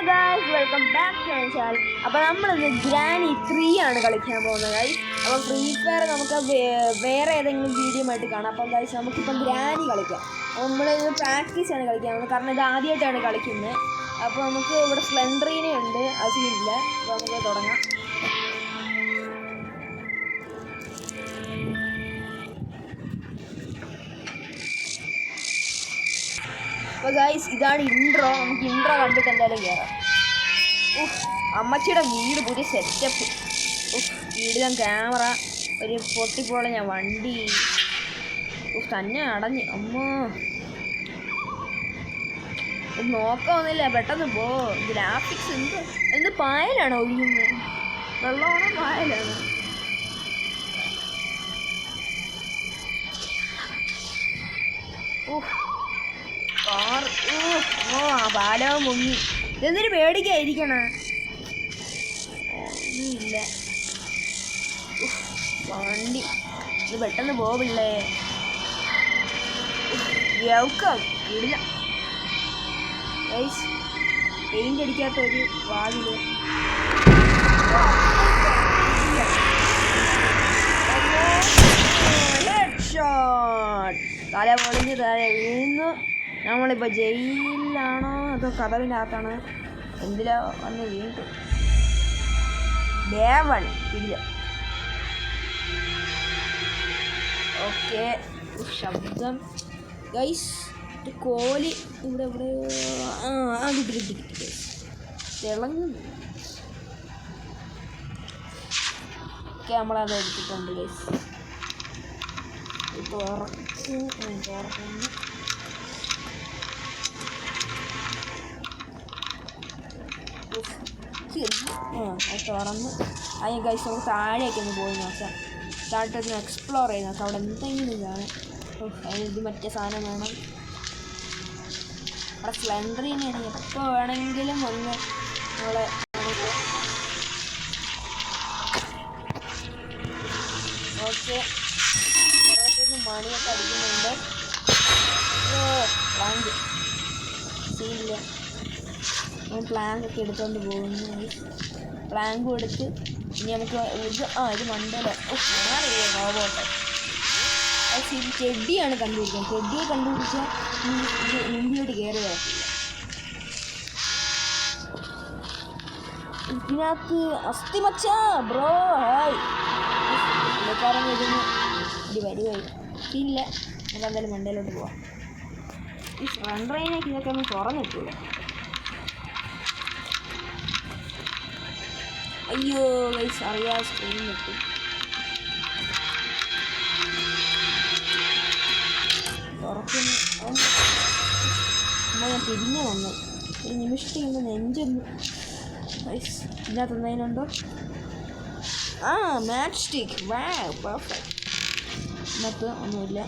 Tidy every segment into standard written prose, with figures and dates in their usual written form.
Guys welcome back to my channel. അപ്പോൾ നമ്മളിന്ന് granny 3 ആണ് കളിക്കാൻ പോകുന്നത് ഗൈസ്. അപ്പോൾ ഫ്രീ ഫയർ നമുക്ക് വേറെ ഏതെങ്കിലും വീഡിയോ ആയിട്ട് കാണാം. അപ്പോൾ ഗൈസ് നമുക്കിപ്പം ഗ്രാനി കളിക്കാം. അപ്പോൾ നമ്മളിത് പ്രാക്ടീസാണ് കളിക്കാൻ പോകുന്നത്, കാരണം ഇത് ആദ്യമായിട്ടാണ് കളിക്കുന്നത്. അപ്പോൾ നമുക്ക് ഇവിടെ സ്ലെൻഡറിനെ ഉണ്ട്, അത് ഇല്ല. അപ്പോൾ നമുക്ക് തുടങ്ങാം. അപ്പോൾ ഗൈസ് ഇതാണ് ഇൻട്രോ. നമുക്ക് ഇൻട്രോ കണ്ടിട്ട് എന്തായാലും കയറാം. അമ്മച്ചിയുടെ വീട് പുതിയ സെറ്റപ്പ്. വീടിലും ക്യാമറ, ഒരു പൊട്ടിപ്പോളെ ഞാൻ വണ്ടി തന്നെ അടഞ്ഞ്. അമ്മ നോക്കാവുന്നില്ല, പെട്ടെന്ന് പോ. ഗ്രാഫിക്സ് എന്ത് പായലാണോ ഒഴിയുന്നത്? വെള്ളമാണോ പായലാണ്? പാലവും മുങ്ങി. ഇതെന്തിനു പേടിക്കായിരിക്കണ? ഒന്നുമില്ല. വണ്ടി ഇത് പെട്ടെന്ന് പോവില്ലേ? ഇടില്ല. പെയിന്റ് അടിക്കാത്ത ഒരു വാതില്. തല പൊളിഞ്ഞ് താഴെ വീഴുന്നു. നമ്മളിപ്പോൾ ജയിലിലാണോ അതോ കഥവിനകത്താണോ? എന്തിലാ വന്ന് വീണ്ടും ദേവൺ ഇല്ല. ഓക്കെ, ശബ്ദം ഗൈസ്. കോലി ഇവിടെ കിട്ടി തിളങ്ങുന്നു. ഓക്കെ, നമ്മളത് എടുത്തിട്ടുണ്ട് ഗൈസ്. ഇപ്പോൾ തുറക്കുന്നു. തുറന്ന് അതിന് ഗൈസ് നമുക്ക് താഴേക്ക് ഒന്ന് പോയി നോക്കാം. താഴോട്ടൊന്ന് എക്സ്പ്ലോർ ചെയ്ത് നോക്കാം. അവിടെ എന്തെങ്കിലും കാണും. ഇത് മറ്റേ സാധനം വേണം. അവിടെ സ്ലെൻഡറിനെയാണ് എപ്പോൾ വേണമെങ്കിലും വന്ന് നമ്മളെ ഓക്കെ. കുറേശ്ശൊന്ന് മണിയൊക്കെ അടിക്കുന്നുണ്ട്. പ്ലാങ്ക് സീനില്ല. പ്ലാങ്ക് ഒക്കെ എടുത്തുകൊണ്ട് പോകുന്നു. പ്ലാങ്കും എടുത്ത് ഇനി നമുക്ക് ഇത് മണ്ടല റോബോട്ട്. ചെടിയാണ് കണ്ടുപിടിക്കുന്നത്. ചെടിയെ കണ്ടുപിടിച്ചാൽ ഇന്ത്യയോട്ട് കയറി വരത്തില്ല. ഇതിനകത്ത് അസ്ഥി മച്ച ബ്രോ ഹായ്. പുള്ളിക്കാരൻ വരുന്നു. ഒരു വരുവായി ഇല്ല. നമുക്ക് എന്തായാലും മണ്ടയിലോട്ട് പോവാം. ഈ ഫ്രണ്ട് ഇതൊക്കെ ഒന്ന് തുറന്നിട്ടില്ല. അയ്യോ ഗൈസ്, അറിയാതെ സ്ക്രീൻ കിട്ടും. തുറക്കുന്നു. ഞാൻ തിരിഞ്ഞു വന്നു. ഒരു നിമിഷത്തിൽ നിന്ന് നെഞ്ചൊന്ന് ഗൈസ്. ഇതിനകത്ത് എന്തെങ്കിലുണ്ടോ? Match stick. വാ പെർഫെക്റ്റ്. ഇതിനകത്ത് ഒന്നുമില്ല.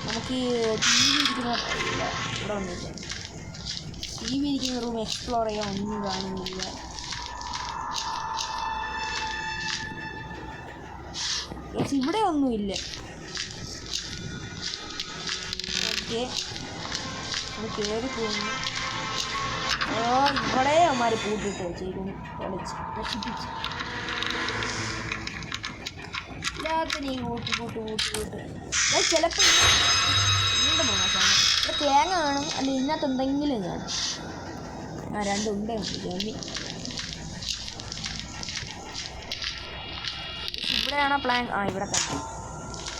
നമുക്ക് ഈ ടി വി ഇരിക്കുന്ന ഇവിടെ ഒന്നുമില്ല. ടി വി ഇരിക്കുന്ന റൂം എക്സ്പ്ലോർ ചെയ്യാൻ ഒന്നും കാണുന്നില്ല. ഇവിടെ ഒന്നുമില്ല. ഓക്കെ, നമ്മൾ കയറി പോകുന്നു. ഇവിടെ അമ്മമാർ പൂട്ടിട്ട് വെച്ചേക്കുന്നു. കളിച്ച് നശിപ്പിച്ച് എല്ലാത്തിനെയും കൂട്ട് ചിലപ്പോൾ വീണ്ടും പോകാൻ സാധനം ഇവിടെ തേങ്ങ കാണും, അല്ല ഇതിനകത്ത് എന്തെങ്കിലും കാണും. രണ്ടുണ്ടേ ജമി. ഇവിടെയാണോ പ്ലാൻ? ഇവിടെ കണ്ടു.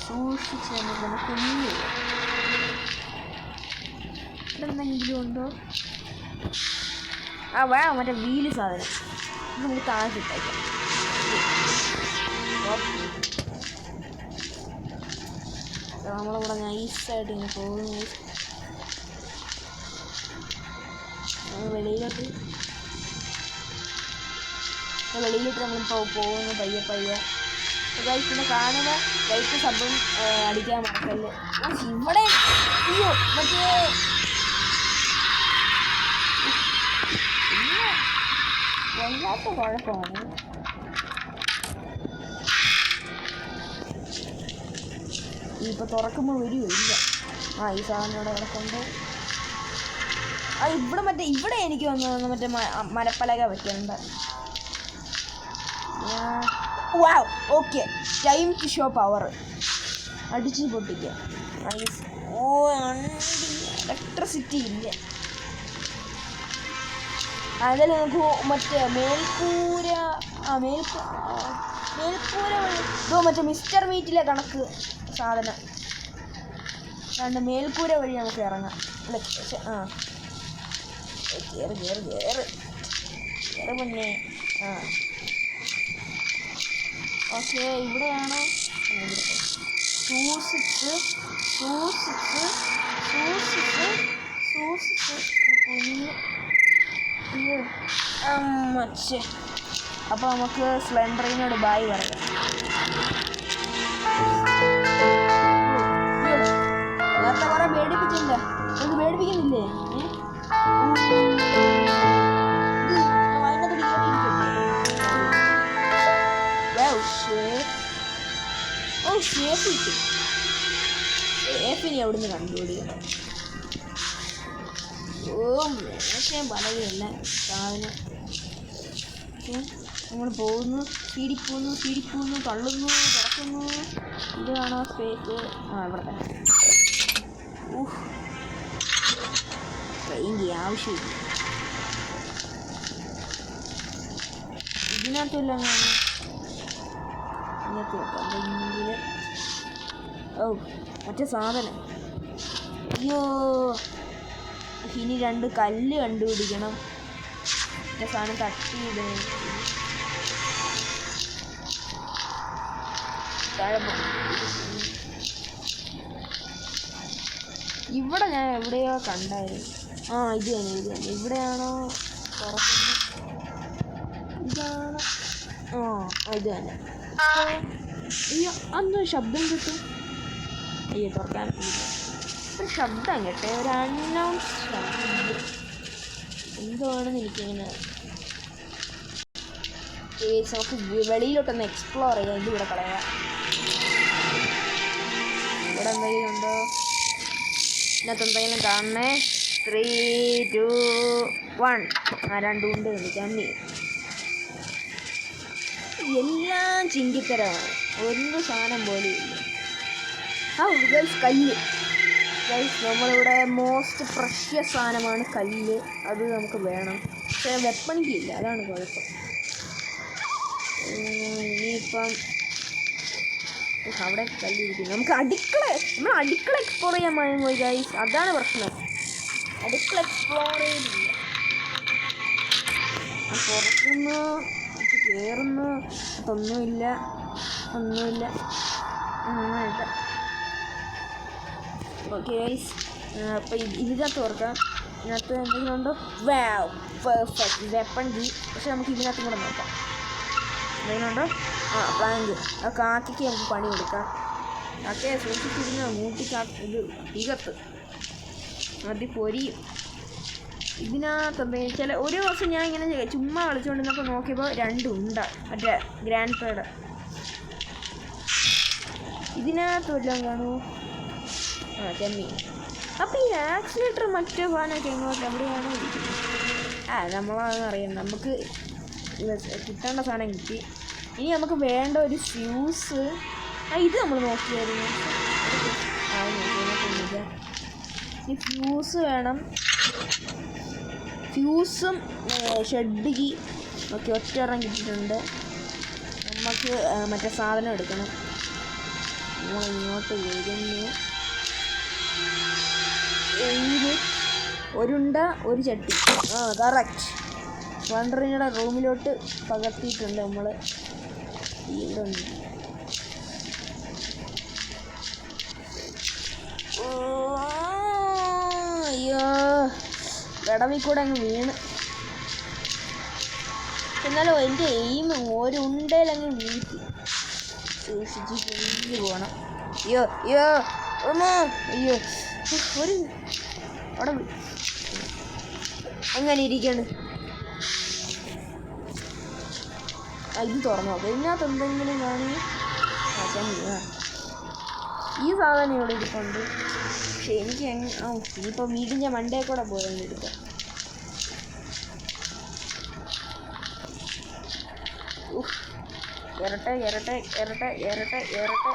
സൂക്ഷിച്ച് നമുക്ക് കുഞ്ഞില്ല. ഇവിടെ എന്തെങ്കിലും ഉണ്ടോ? വേണം മറ്റേ വീല് സാധനം. നമുക്ക് താഴെ ഇട്ടേക്കാം. നമ്മളിവിടെ നൈസായിട്ട് ഇങ്ങനെ പോകുന്നു. വെളിയിലോട്ട് നമ്മളിപ്പോൾ പോകുന്നു പയ്യെ. പിന്നെ കാണുന്ന ലൈറ്റ് ശബ്ദം അടിക്കാൻ മറക്കല്ലേ. ഇവിടെ അയ്യോ മറ്റേ വല്ലാത്ത കുഴപ്പമാണ്. ഇപ്പോൾ തുറക്കുമ്പോൾ വരുമില്ല. ഈ സാധനം ഇവിടെ കിടക്കുമ്പോൾ ഇവിടെ മറ്റേ ഇവിടെ എനിക്ക് വന്നു മറ്റേ മരപ്പലക വെക്കുന്നുണ്ട്. Wow okay time to show power അടിച്ച് പൊട്ടിക്കുക. ഓ ഇലക്ട്രിസിറ്റി ഇല്ല. അതിൽ നമുക്ക് മറ്റേ മേൽക്കൂര വഴി ഇതോ മറ്റേ മിസ്റ്റർ മീറ്റിലെ കണക്ക് സാധനം രണ്ട് മേൽക്കൂര വഴി നമുക്ക് ഇറങ്ങാം. കേറ് മുന്നേ. ഓക്കെ ഇവിടെയാണോ? അപ്പോൾ നമുക്ക് സ്ലെൻഡറിനോട് ബായ് പറയാം. നേരത്തെ കുറെ പേടിപ്പിച്ചില്ല, അത് പേടിപ്പിക്കുന്നില്ലേ? ഷേഫിനെ അവിടുന്ന് കണ്ടുപിടിക്കണം. മേശയും പലകയല്ല സാധനം. നമ്മൾ പോകുന്നു, പീഡിക്കുന്നു, തള്ളുന്നു, തുറക്കുന്നു. ഇതാണോ സ്പേസ്? ഇവിടെ തന്നെ. ട്രെയിനിൻ്റെ ആവശ്യമില്ല. ഇതിനകത്തല്ല ഇതിനകത്ത് എന്തെങ്കിലും. മറ്റേ സാധനം. അയ്യോ ഇനി 2 കല്ല് കണ്ടുപിടിക്കണം. മറ്റേ സാധനം തട്ടിയിടണം. ഇവിടെ ഞാൻ എവിടെയോ കണ്ടായിരുന്നു. ഇത് തന്നെ. ഇവിടെയാണോ തുറക്കുന്നത്? ഇതാണ്. ഇത് തന്നെ. അയ്യോ അന്ന് ശബ്ദം കിട്ടും. അയ്യോ തുറക്കാൻ ഒരു ശബ്ദം കേട്ടെ, ഒരു അൺനൗൺസ് ശബ്ദം. എന്തുവാണെന്ന് എനിക്കിങ്ങനെ നമുക്ക് വെളിയിലോട്ടൊന്ന് എക്സ്പ്ലോർ ചെയ്യാം. ഇതിവിടെ കളയാം. ഇവിടെ എന്തെങ്കിലും ഉണ്ടോ? ഇതിനകത്ത് എന്തെങ്കിലും കാണണേ. 3, 2, 1. 2 ഉണ്ട്. ചമ്മി എല്ലാം ചിങ്കിത്തരമാണ്. ഒരു സാധനം പോലും ഇല്ല. കല്ല് നമ്മളിവിടെ മോസ്റ്റ് പ്രഷ്യസ് സാധനമാണ് കല്ല്. അത് നമുക്ക് വേണം. പക്ഷേ വെപ്പൺ ഇല്ല, അതാണ് കുഴപ്പം. ഇനിയിപ്പം അവിടെ കല്ലിരിക്കും. നമുക്ക് നമ്മൾ അടുക്കള എക്സ്പ്ലോർ ചെയ്യാൻ പോയി ഗൈസ്. അതാണ് പ്രശ്നം. അടുക്കള എക്സ്പ്ലോർ ചെയ്തില്ല. പുറത്തുനിന്ന് കയറുന്നു. ഒന്നുമില്ല. Okay guys. അപ്പോൾ ഇതിനകത്ത് ഓർക്കാം. ഇതിനകത്ത് എന്തെങ്കിലും ഉണ്ടോ? വാവ് പെർഫെക്റ്റ് വെപ്പൺ കീ. പക്ഷെ നമുക്ക് ഇതിനകത്തും കൂടെ നോക്കാം. എന്തെങ്കിലും ഉണ്ടോ? പ്ലാങ്ക്. ആ കാക്കയ്ക്ക് നമുക്ക് പണി കൊടുക്കാം. കാക്കയെ സൂക്ഷിച്ചിരുന്ന ഇത് തീകത്ത് അത് പൊരിയും. ഇതിനകത്ത് എന്തെങ്കിലും ഒരു ദിവസം ഞാൻ ഇങ്ങനെ ചുമ്മാ കളിച്ചുകൊണ്ടിരുന്നപ്പോൾ നോക്കിയപ്പോൾ 2 ഉണ്ട മറ്റേ ഗ്രാൻഡ് പേഡ്. ഇതിനകത്ത് വല്ലതും കാണുമോ? ചെമ്മീൻ. അപ്പോൾ ഈ ആക്സിലേറ്റർ മറ്റേ സാധനമൊക്കെ എങ്ങോട്ട് എവിടെയാണോ ഇരിക്കുന്നത്? നമ്മളതൊന്നും അറിയാം. നമുക്ക് കിട്ടേണ്ട സാധനം കിട്ടി. ഇനി നമുക്ക് വേണ്ട ഒരു ഫ്യൂസ്. ഇത് നമ്മൾ നോക്കിയായിരുന്നു. ഈ ഫ്യൂസ് വേണം. ഫ്യൂസും ഷെഡ് കീ ഓക്കെ ഒറ്റ കിട്ടിയിട്ടുണ്ട്. നമുക്ക് മറ്റേ സാധനം എടുക്കണം. നമ്മൾ ഇങ്ങോട്ട് വരുന്നു. ഒരുണ്ട ഒരു ചട്ടി. കറക്റ്റ്. വണ്ടറിയുടെ റൂമിലോട്ട് പകർത്തിയിട്ടുണ്ട് നമ്മൾ. ഇവിടെ ഉണ്ട്. അയ്യോ വിടവിൽ കൂടെ അങ്ങ് വീണ്. എന്നാലും എൻ്റെ എയിം ഒരു ഉണ്ടയിലങ്ങ് വീഴ്ത്തി. സൂക്ഷിച്ച് കുഞ്ഞു പോകണം. അയ്യോ ഒരു അവിടെ അങ്ങനെ ഇരിക്കാണ്. ഇത് തുറന്നു നോക്കാം. ഇതിനകത്ത് എന്തെങ്കിലും കാണി. ഈ സാധനം ഇവിടെ ഇരിപ്പുണ്ട്. പക്ഷെ എനിക്ക് ഇനിയിപ്പോൾ വീടിൻ്റെ മണ്ടേ കൂടെ പോയി എടുക്കാം. ഇരട്ടെ ഇരട്ടെ ഇരട്ടെ ഇരട്ടെ ഇരട്ടെ.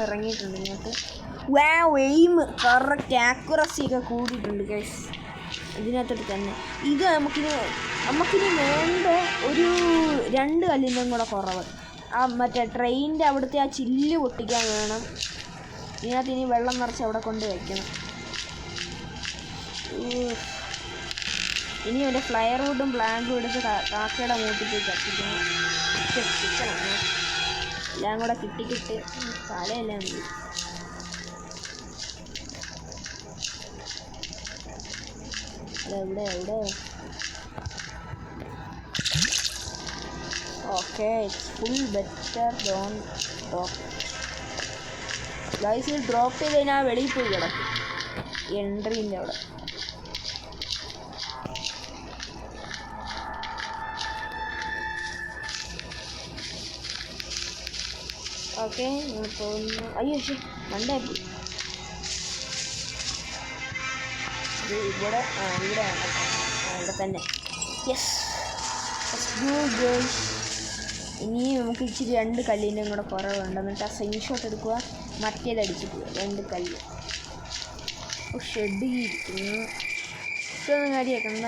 ഇറങ്ങിയിട്ടുണ്ട് ഇങ്ങോട്ട്. എയിം കറക്റ്റ് ആക്യുറസി ഒക്കെ കൂടിയിട്ടുണ്ട് ഗൈസ് ഇതിനകത്തോട്ട് തന്നെ. ഇത് നമുക്കിനി വേണ്ട ഒരു 2 കല്ലിൻ്റെയും കൂടെ കുറവ്. മറ്റേ ട്രെയിനിൻ്റെ അവിടുത്തെ ആ ചില്ല് പൊട്ടിക്കാൻ വേണം. ഇതിനകത്ത് ഇനി വെള്ളം നിറച്ച് അവിടെ കൊണ്ട് വയ്ക്കണം. ഇനി എൻ്റെ ഫ്ലയർ വുഡും ബ്ലാങ്കും എടുത്ത് കാക്കയുടെ മൂട്ടിലേക്ക് കത്തിക്കണം. എല്ലാം കൂടെ കിട്ടിക്കിട്ട് തലയെല്ലാം മതി. എവിടെ ഓക്കെ ഫുൾ ബെറ്റർ ഡോൺ ഡ്രോപ്പ്. ഗൈസ് ഡ്രോപ്പ് ചെയ്ത് കഴിഞ്ഞാൽ വെളിയിൽ പോയി കിടക്കും എൻട്രീൻ്റെ അവിടെ. ഓക്കെ പോകുന്നു. അയ്യോ ശരി മണ്ടേ പോയി. ഇവിടെ ഇവിടെ തന്നെ. യെസ് ഇനി നമുക്ക് ഇച്ചിരി 2 കല്ലിൻ്റെയും കൂടെ കുറവുണ്ട്. എന്നിട്ട് ആ സ്ക്രീൻഷോട്ട് എടുക്കുക, മറ്റേതടിച്ച് പോവുക 2 കല്ല്. ഷെഡ് ഇരിക്കുന്നു. ഇതൊന്നും കാര്യമാക്കണ്ട.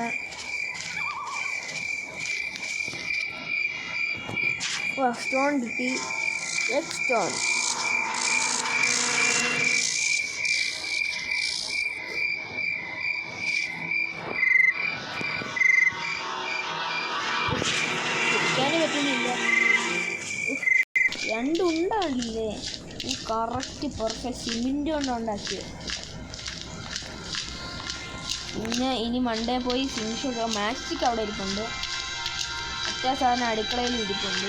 സ്റ്റോൺ കിട്ടി. സ്റ്റോൺ പറ്റുന്നില്ല. 2 ഉണ്ടാവില്ലേ കറക്റ്റ് പെർഫെക്റ്റ് സിമെൻ്റ് കൊണ്ട് ഉണ്ടാക്കിയത്. പിന്നെ ഇനി മണ്ടേ പോയി ഫിനിഷ് മാസ്റ്റിക് അവിടെ ഇരിപ്പുണ്ട്. മറ്റേ സാധനം അടുക്കളയിൽ ഇരിപ്പുണ്ട്.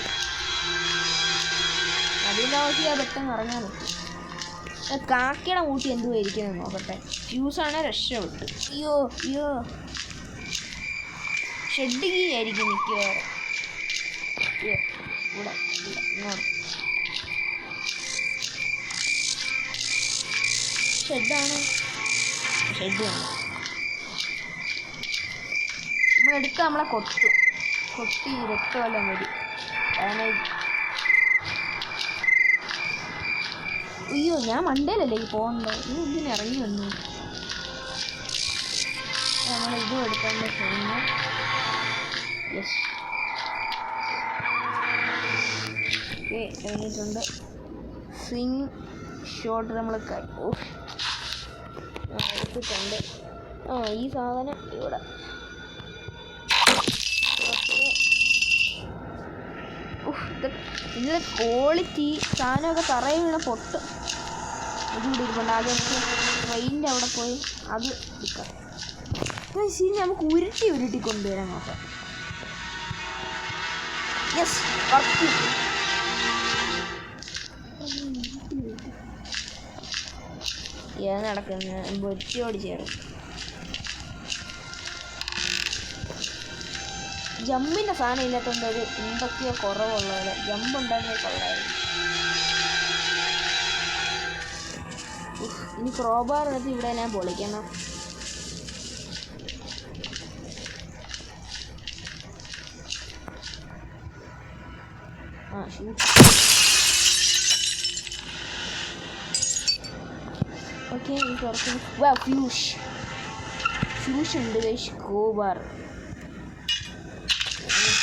അതിൻ്റെ ആവശ്യം പെട്ടെന്ന് ഇറങ്ങാൻ പറ്റും. കാക്കയുടെ മൂട്ടി എന്തുവാ ഇരിക്കുന്നത് നോക്കട്ടെ. ഫ്യൂസാണ് രക്ഷപ്പെട്ടു. അയ്യോ ഷെഡ് കീ ആയിരിക്കും മിക്കവാറും. ഇവിടെ ഇങ്ങോട്ട് ഷെഡാണ്. നമ്മളെടുക്കുക നമ്മളെ കൊട്ടി രക്തമെല്ലാം വരും. അയ്യോ ഞാൻ മണ്ടയിലല്ലേ ഈ പോകണ്ടേ. ഇതിന് ഇറങ്ങി വന്നു. നമ്മളിതും എടുക്കാണ്ട് ചെയ്യുന്നു. യെസ് ഓക്കെ ഇറങ്ങിയിട്ടുണ്ട്. സ്വിങ് ഷോട്ട് നമ്മൾ എടുത്തിട്ടുണ്ട്. ഈ സാധനം ഇവിടെ ഇതിൻ്റെ ക്വാളിറ്റി സാധനമൊക്കെ തറയിൽ വീണ പൊട്ട്. ഇതുകൂടി ഇരിപ്പുണ്ട്. ആദ്യം നമുക്ക് ട്രെയിനിൻ്റെ അവിടെ പോയി അത് എടുക്കാം. ശരി നമുക്ക് ഉരുട്ടി കൊണ്ടുവരാൻ നോക്കാം. Yes correct. നടക്കുന്ന ബൊറ്റിയോട് ചേരും. ജമ്പിൻ്റെ സാധനം ഇല്ലാത്തതുകൊണ്ട് ഒരു എന്തൊക്കെയോ കുറവുള്ളത്. ജമ്പ് ഉണ്ടായിരുന്നേ കൊള്ളായിരുന്നു. ഇനി ക്രോബാർ എടുത്ത് ഇവിടെ ഞാൻ പൊളിക്കണം. ഓക്കെ ഈ തുറക്കുന്നു. ഫ്യൂഷ് ഉണ്ട്.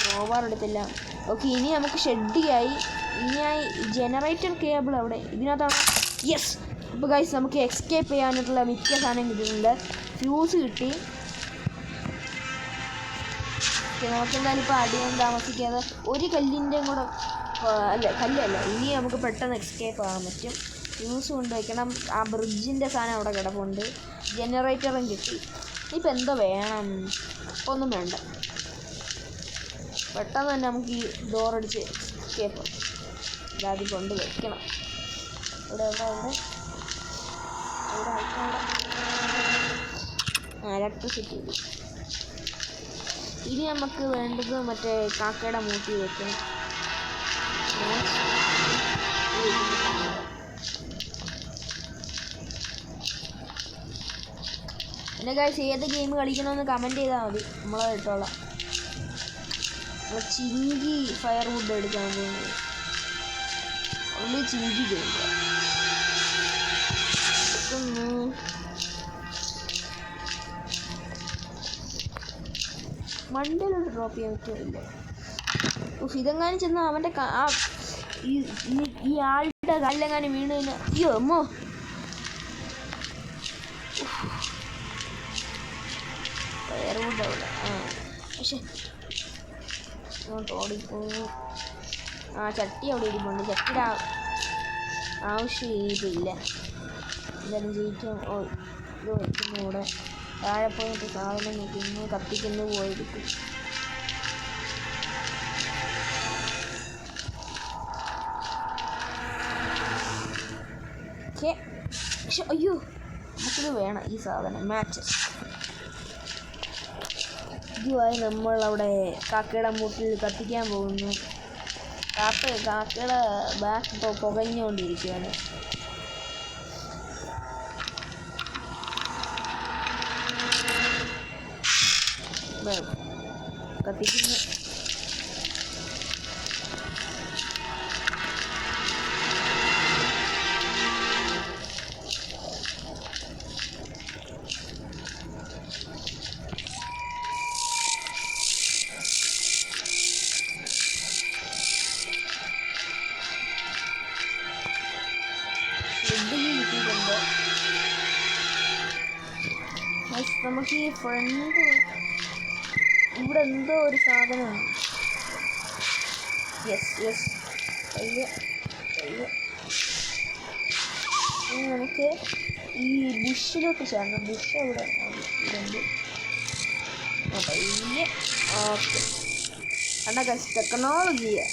ക്രോബാർ എടുത്തില്ല. ഓക്കെ ഇനി നമുക്ക് ഷെഡിയായി. ഇനിയായി ജനറേറ്റർ കേബിൾ അവിടെ ഇതിനകത്താണ്. യെസ് അപ്പോൾ ഗൈസ് നമുക്ക് എസ്കേപ്പ് ചെയ്യാനായിട്ടുള്ള മിക്ക സാധനം കിട്ടിയിട്ടുണ്ട്. ഫ്യൂസ് കിട്ടി. നമുക്കെന്തായാലും ഇപ്പോൾ അടിയാൻ താമസിക്കാതെ ഒരു കല്ലിൻ്റെയും കൂടെ കല്ലല്ല ഇനി നമുക്ക് പെട്ടെന്ന് എസ്കേപ്പ് ആകാൻ പറ്റും. ഫ്യൂസ് കൊണ്ടുവയ്ക്കണം. ആ ബ്രിഡ്ജിൻ്റെ സാധനം അവിടെ കിടപ്പുണ്ട്. ജനറേറ്ററും കിട്ടി. ഇനിയിപ്പോൾ എന്തോ വേണം. ഇപ്പോൾ ഒന്നും വേണ്ട. പെട്ടെന്ന് തന്നെ നമുക്ക് ഈ ഡോറടിച്ച് എസ്കേപ്പ് ഇതാദ്യം കൊണ്ട് വയ്ക്കണം. ഇവിടെ ഇലക്ട്രിസിറ്റി ഇനി നമുക്ക് വേണ്ടത് മറ്റേ കാക്കയുടെ മൂട്ടി വെക്കണം. പിന്നെ ഗൈസ് ഏത് ഗെയിം കളിക്കണമെന്ന് കമൻറ്റ് ചെയ്താൽ മതി, നമ്മളത് ഇട്ടോളാം. നമ്മൾ ചിങ്കി ഫയർവുഡ് എടുക്കാൻ പോകുന്നത്, ഒന്ന് ചിങ്കി ഗെയിം മണ്ടയിലോട്ട് ഡ്രോപ്പ് ചെയ്യാൻ പറ്റില്ല. ഇതെങ്ങാനും ചെന്ന് അവൻ്റെ ഈ ആളുടെ കല്ലെങ്ങാനും വീണ് കഴിഞ്ഞാൽ അയ്യോ അമ്മോ. ഫയർവുഡ് അവിടെ പക്ഷെ ഓടിപ്പോകുന്നു. ചട്ടി അവിടെ ഇരിപ്പുണ്ട്. ചട്ടിയുടെ ആവശ്യം ഇതില്ല. എന്തായാലും ജയിക്കാൻ ഇത് വയ്ക്കുന്നു. ഇവിടെ താഴെ പോയിട്ട് സാധനം നിൽക്കുന്നു, കത്തിക്കുന്നു, പോയിരിക്കും. പക്ഷെ അയ്യോ നമുക്കിത് വേണം ഈ സാധനം മാച്ചസ്. ഇതുമായി നമ്മളവിടെ കാക്കയുടെ മൂട്ടിൽ കത്തിക്കാൻ പോകുന്നു. കാക്കയുടെ ബാക്ക് ഇപ്പോൾ പുകഞ്ഞുകൊണ്ടിരിക്കുകയാണ്. കത്തിക്കുന്നു. നമുക്ക് ഈ ഫ്രണ്ട് ഇവിടെ എന്തോ ഒരു സാധനമാണ്. നമുക്ക് ഈ ബുഷിലോട്ട് ചേർന്ന് ബുഷ് ഇവിടെ ഇതുണ്ട്. ഓക്കെ കണ്ട ടെക്നോളജിയാ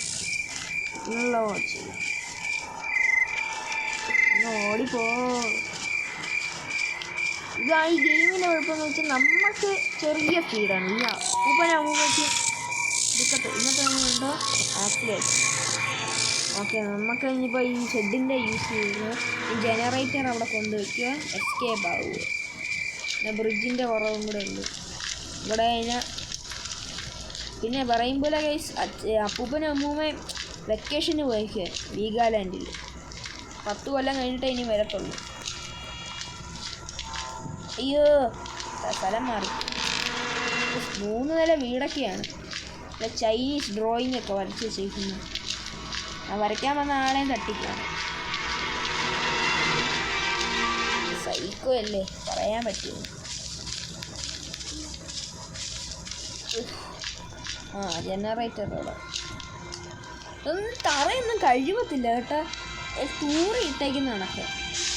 ഓടിപ്പോ. ഇത് ഈ ഗെയിമിൻ്റെ കുഴപ്പമെന്ന് വെച്ചാൽ നമുക്ക് ചെറിയ സ്പീഡാണ്. ഇല്ല അമ്മൂമ്മയ്ക്ക് എടുക്കട്ടെ. ഇന്നത്തെ ഉണ്ടോ ആക്സിലേറ്റ്. ഓക്കെ നമുക്ക് ഇനിയിപ്പോൾ ഈ ഷെഡിൻ്റെ യൂസ് ചെയ്യുന്നു. ഈ ജനറേറ്റർ അവിടെ കൊണ്ടുവയ്ക്കുക, എസ്കേപ്പ് ആവുക. പിന്നെ ബ്രിഡ്ജിൻ്റെ കുറവും കൂടെ ഉണ്ട് ഇവിടെ. പിന്നെ പറയുമ്പോൾ ഗൈസ് അപ്പൂപ്പനും അമ്മൂമ്മയും വെക്കേഷന് പോയിക്കുക വീഗാലാൻഡിൽ. 10 കൊല്ലം കഴിഞ്ഞിട്ടേ ഇനി വരത്തുള്ളൂ. അയ്യോ സ്ഥലം മാറി. 3 നില വീടൊക്കെയാണ്. ചൈനീസ് ഡ്രോയിങ് ഒക്കെ വരച്ച് വെച്ചിരിക്കുന്നു. വരയ്ക്കാൻ വന്ന ആളെയും തട്ടിക്കാണ്. സൈക്കോ അല്ലേ, പറയാൻ പറ്റുമോ. ജനറേറ്ററോടെ ഒന്നും തറയൊന്നും കഴിവത്തില്ല കേട്ടോ. തൂറി ഇട്ടേക്കുന്ന കണക്ക്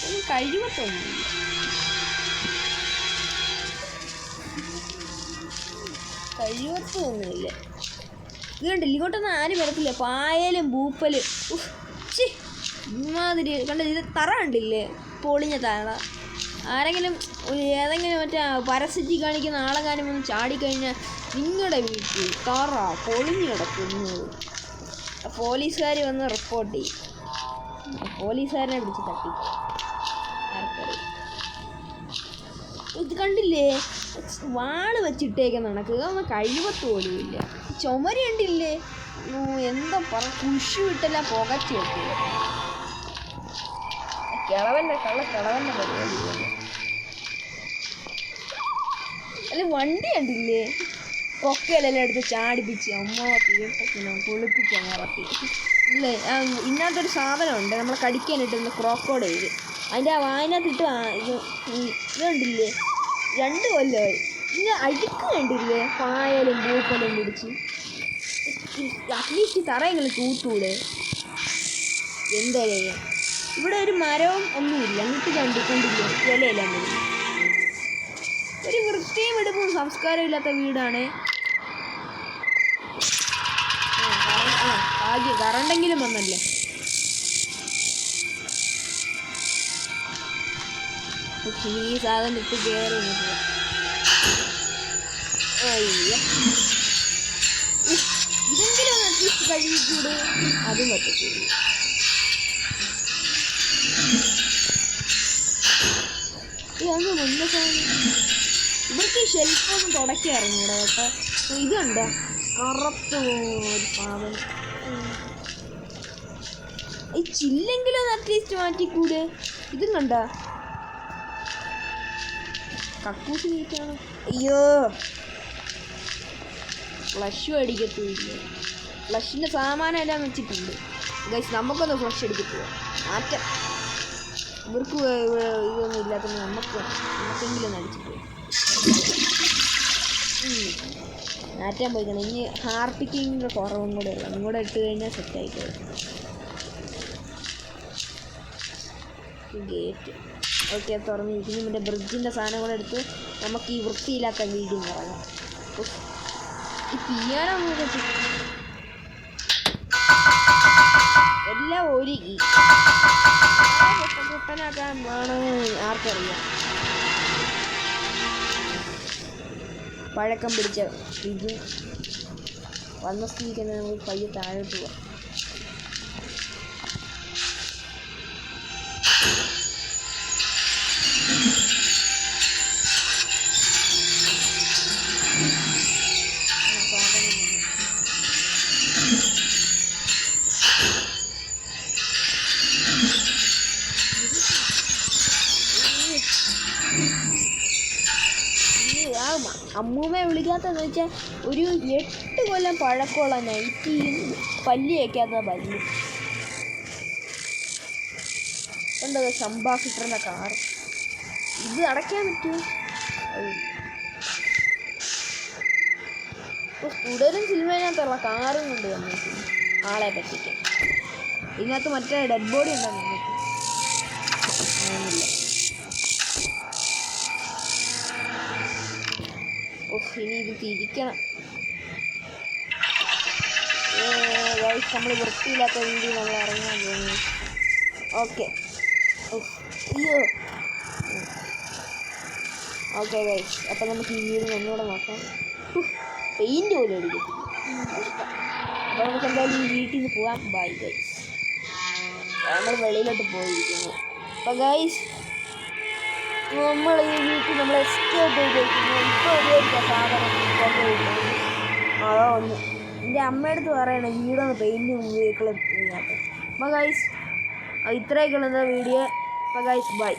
ഒന്നും കഴിവത്തൊന്നുമില്ല. കഴിവത്തൊന്നുമില്ല. ഇത് കണ്ടില്ല, ഇങ്ങോട്ടൊന്നും ആരും വരത്തില്ല. പായലും പൂപ്പലും ഇമാതിരി കണ്ട. ഇത് തറ കണ്ടില്ലേ, പൊളിഞ്ഞ തറ. ആരെങ്കിലും ഏതെങ്കിലും മറ്റേ പരസ്യത്തിൽ കാണിക്കുന്ന ആളെങ്ങാനും വന്ന് ചാടിക്കഴിഞ്ഞാൽ നിങ്ങളുടെ വീട്ടിൽ തറ പൊളിഞ്ഞു കിടക്കുന്നു. പോലീസുകാർ വന്ന് റിപ്പോർട്ട് ചെയ്യും. പോലീസുകാരനെ പിടിച്ച് തട്ടി. ആർക്കറിയാം. ഇത് കണ്ടില്ലേ, വാള് വെച്ചിട്ടേക്കുന്ന കണക്ക്. അതൊന്നും കഴിവത്ത് പോലും ഇല്ല. ചുമര് കണ്ടില്ലേ, എന്താ കുശു വിട്ടെല്ലാം പുകച്ചു വെക്കുക. കിളവൻ്റെ പരിപാടി പോലെ. അല്ല വണ്ടി കണ്ടില്ലേ, കൊക്കയിലെല്ലാം എടുത്ത് ചാടിപ്പിച്ച് അമ്മ തീർച്ചയായും കുളിപ്പിക്കാൻ ഇറക്കി. ഇല്ലേ ഇതിനകത്തൊരു സാധനമുണ്ട് നമ്മളെ കടിക്കാനിട്ട് ക്രോക്കോഡൈൽ. അതിൻ്റെ ആ വായനകത്തിട്ട് ഇത് കണ്ടില്ലേ, 2 കൊല്ലമായി. ഇങ്ങനെ അഴുക്ക് കണ്ടില്ലേ, പായലും പൂപ്പലും പിടിച്ച്. അറ്റ്ലീസ്റ്റ് തറയെങ്കിലും തൂത്തൂടെ. എന്താ ഇവിടെ ഒരു മരവും ഒന്നുമില്ല. എന്നിട്ട് കണ്ടില്ലേ ഇലയെല്ലാം വരും. ഒരു വൃത്തിയും എടുപ്പും സംസ്കാരം ഇല്ലാത്ത വീടാണ്. ഭാഗ്യം കറണ്ടെങ്കിലും വന്നല്ലേ. ഈ സാധനം ഇട്ട് കയറി. അയ്യ ഇതെങ്കിലും ഒന്ന് അറ്റ്ലീസ്റ്റ് കഴുകിക്കൂടെ? അതും പറ്റത്തില്ല. ഇതൊന്നും മുന്നേ ഇവർക്ക് ഈ ഷെൽഫൊന്നും തുടക്കായിരുന്നു ഇവിടെ കേട്ടോ. ഇതുണ്ടോ കറുത്ത ഒരു സാധനം. ഈ ചില്ലെങ്കിലും ഒന്ന് അറ്റ്ലീസ്റ്റ് മാറ്റിക്കൂടെ? ഇതും കണ്ട കക്കൂസ് നീറ്റാണ്. അയ്യോ ഫ്ലഷും അടിക്കത്തില്ല. ഫ്ലഷിൻ്റെ സാമാനം എല്ലാം വെച്ചിട്ടുണ്ട് ഗൈസ്. നമുക്കൊന്ന് ഫ്ലഷ് അടിക്കത്തില്ല. മാറ്റം ഇവർക്ക് ഇതൊന്നും ഇല്ലാത്തത് നമുക്കെങ്കിലും ഒന്ന് അടിച്ചിട്ട് മാറ്റാൻ പോയിക്കണം. ഇനി ഹാർപ്പിക്കിൻ്റെ കുറവും കൂടെ ഉള്ള അതും കൂടെ ഇട്ട് കഴിഞ്ഞാൽ സെറ്റായിട്ട് ഗേറ്റ് ഓക്കെ തുറന്നിരിക്കുന്നു. പിന്നെ ബ്രിഡ്ജിൻ്റെ സാധനം കൂടെ എടുത്ത് നമുക്ക് ഈ വൃത്തിയില്ലാത്ത വീടും ഇറങ്ങാം. ഈ പിയാനോ എല്ലാം ഒരുക്കി കുട്ടനാക്കാൻ വേണമെന്ന് ആർക്കറിയാം. പഴക്കം പിടിച്ച ഇത് വന്ന സ്ഥിതിക്ക് നമുക്ക് പയ്യെ താഴോട്ട് പോവാം. അമ്മൂമ്മയെ വിളിക്കാത്തതെന്ന് വെച്ചാൽ ഒരു 8 കൊല്ലം പഴക്കമുള്ള നൈറ്റിയും പല്ലി വയ്ക്കാത്ത പല്ലി. എന്താ അംബാസിഡറിൻ്റെ കാർ ഇത് അടയ്ക്കാൻ പറ്റുമോ? ഇപ്പോൾ സ്റ്റുഡനും സിനിമയിനകത്തുള്ള കാറും കൊണ്ട് വന്നിരിക്കുന്നു ആളെ പറ്റിക്കാൻ. ഇതിനകത്ത് മറ്റേ ഡെഡ് ബോഡി ഉണ്ടോ നമുക്ക്? ഇനി ഇത് തിരിക്കണം. നമ്മൾ വൃത്തിയില്ലാത്ത വീഡിയോ നമ്മൾ ഇറങ്ങാൻ പോകുന്നു. ഓക്കെ അയ്യോ ഓക്കെ ഗൈസ്. അപ്പം നമുക്ക് ഈ വീഡിയോ ഒന്നുകൂടെ നോക്കാം. പെയിൻറ്റ് പോലും അടിക്കത്തില്ല. അപ്പോൾ നമുക്ക് എന്തായാലും ഈ വീട്ടിൽ നിന്ന് പോകാം. Bye guys. നമ്മൾ വെളിയിലോട്ട് പോയിരിക്കുന്നു. അപ്പോൾ ഗൈസ് നമ്മൾ ഈ വീട്ടിൽ നമ്മൾ എസ്കേപ്പ് ചെയ്തിരിക്കുന്നു. ഇപ്പോൾ ഉപയോഗിച്ച സാധനം അതോ ഒന്ന് എൻ്റെ അമ്മയടുത്ത് പറയണം വീടൊന്ന് പെയിൻറ്റും ഉപയോഗിക്കണം. അപ്പോൾ ഗൈസ് ഇത്രയൊക്കെയുള്ള വീഡിയോ. അപ്പോൾ ഗൈസ് ബൈ.